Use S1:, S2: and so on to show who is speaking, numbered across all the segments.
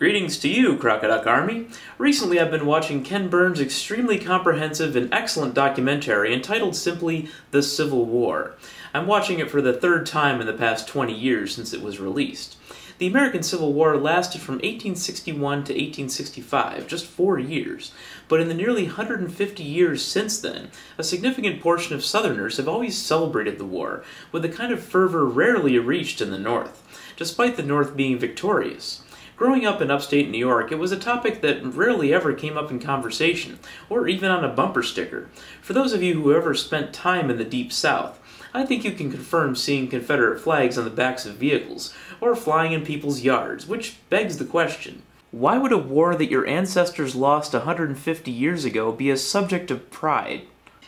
S1: Greetings to you, Crocoduck Army! Recently I've been watching Ken Burns' extremely comprehensive and excellent documentary entitled simply The Civil War. I'm watching it for the third time in the past 20 years since it was released. The American Civil War lasted from 1861 to 1865, just 4 years, but in the nearly 150 years since then, a significant portion of Southerners have always celebrated the war, with a kind of fervor rarely reached in the North, despite the North being victorious. Growing up in upstate New York, it was a topic that rarely ever came up in conversation, or even on a bumper sticker. For those of you who ever spent time in the Deep South, I think you can confirm seeing Confederate flags on the backs of vehicles, or flying in people's yards, which begs the question, why would a war that your ancestors lost 150 years ago be a subject of pride?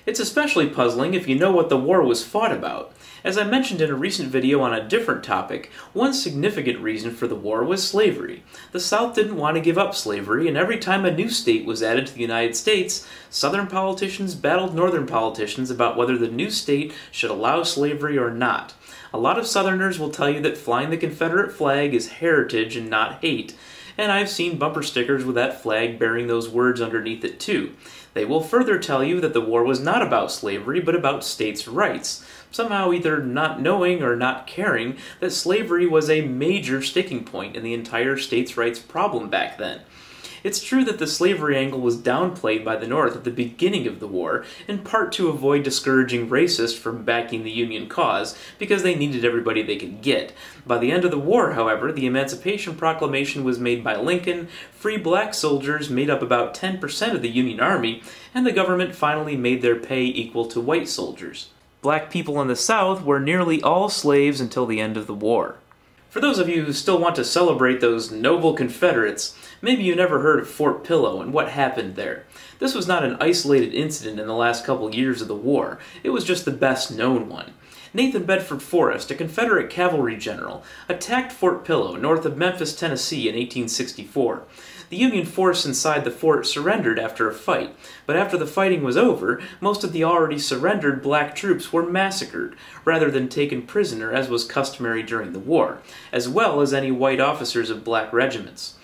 S1: It's especially puzzling if you know what the war was fought about. As I mentioned in a recent video on a different topic, one significant reason for the war was slavery. The South didn't want to give up slavery, and every time a new state was added to the United States, Southern politicians battled Northern politicians about whether the new state should allow slavery or not. A lot of Southerners will tell you that flying the Confederate flag is heritage and not hate, and I've seen bumper stickers with that flag bearing those words underneath it too. They will further tell you that the war was not about slavery, but about states' rights, somehow either not knowing or not caring that slavery was a major sticking point in the entire states' rights problem back then. It's true that the slavery angle was downplayed by the North at the beginning of the war, in part to avoid discouraging racists from backing the Union cause, because they needed everybody they could get. By the end of the war, however, the Emancipation Proclamation was made by Lincoln, free black soldiers made up about 10% of the Union Army, and the government finally made their pay equal to white soldiers. Black people in the South were nearly all slaves until the end of the war. For those of you who still want to celebrate those noble Confederates, maybe you never heard of Fort Pillow and what happened there. This was not an isolated incident in the last couple years of the war, it was just the best known one. Nathan Bedford Forrest, a Confederate cavalry general, attacked Fort Pillow north of Memphis, Tennessee in 1864. The Union force inside the fort surrendered after a fight, but after the fighting was over, most of the already surrendered black troops were massacred, rather than taken prisoner as was customary during the war, as well as any white officers of black regiments.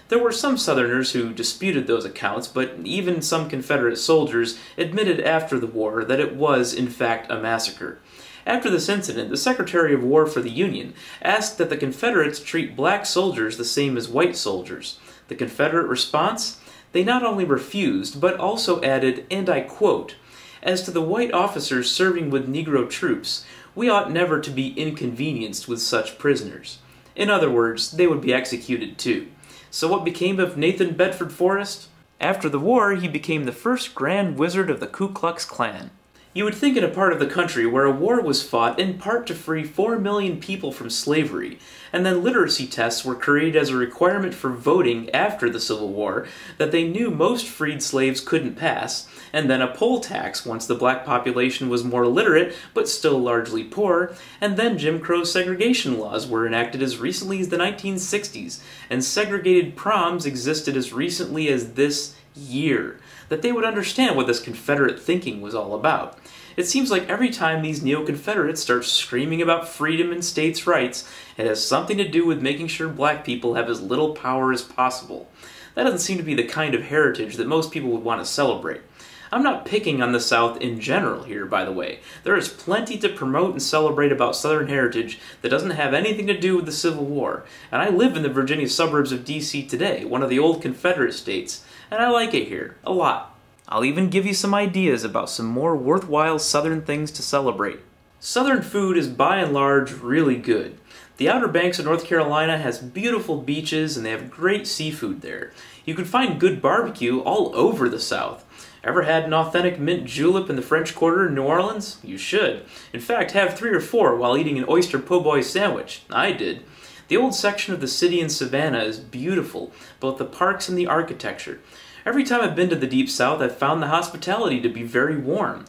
S1: There were some Southerners who disputed those accounts, but even some Confederate soldiers admitted after the war that it was, in fact, a massacre. After this incident, the Secretary of War for the Union asked that the Confederates treat black soldiers the same as white soldiers. The Confederate response? They not only refused, but also added, and I quote, "As to the white officers serving with Negro troops, we ought never to be inconvenienced with such prisoners." In other words, they would be executed too. So what became of Nathan Bedford Forrest? After the war, he became the first Grand Wizard of the Ku Klux Klan. You would think in a part of the country where a war was fought in part to free 4 million people from slavery, and then literacy tests were created as a requirement for voting after the Civil War that they knew most freed slaves couldn't pass, and then a poll tax once the black population was more literate but still largely poor, and then Jim Crow segregation laws were enacted as recently as the 1960s, and segregated proms existed as recently as this year, that they would understand what this Confederate thinking was all about. It seems like every time these Neo-Confederates start screaming about freedom and states' rights, it has something to do with making sure black people have as little power as possible. That doesn't seem to be the kind of heritage that most people would want to celebrate. I'm not picking on the South in general here, by the way. There is plenty to promote and celebrate about Southern heritage that doesn't have anything to do with the Civil War, and I live in the Virginia suburbs of D.C. today, one of the old Confederate states, and I like it here, a lot. I'll even give you some ideas about some more worthwhile Southern things to celebrate. Southern food is by and large really good. The Outer Banks of North Carolina has beautiful beaches and they have great seafood there. You can find good barbecue all over the South. Ever had an authentic mint julep in the French Quarter in New Orleans? You should. In fact, have 3 or 4 while eating an oyster po' boy sandwich. I did. The old section of the city in Savannah is beautiful, both the parks and the architecture. Every time I've been to the Deep South, I've found the hospitality to be very warm.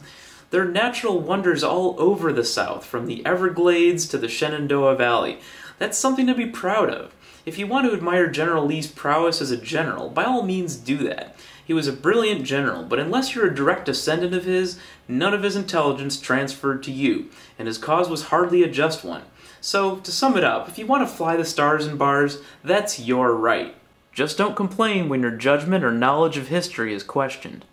S1: There are natural wonders all over the South, from the Everglades to the Shenandoah Valley. That's something to be proud of. If you want to admire General Lee's prowess as a general, by all means do that. He was a brilliant general, but unless you're a direct descendant of his, none of his intelligence transferred to you, and his cause was hardly a just one. So, to sum it up, if you want to fly the stars and bars, that's your right. Just don't complain when your judgment or knowledge of history is questioned.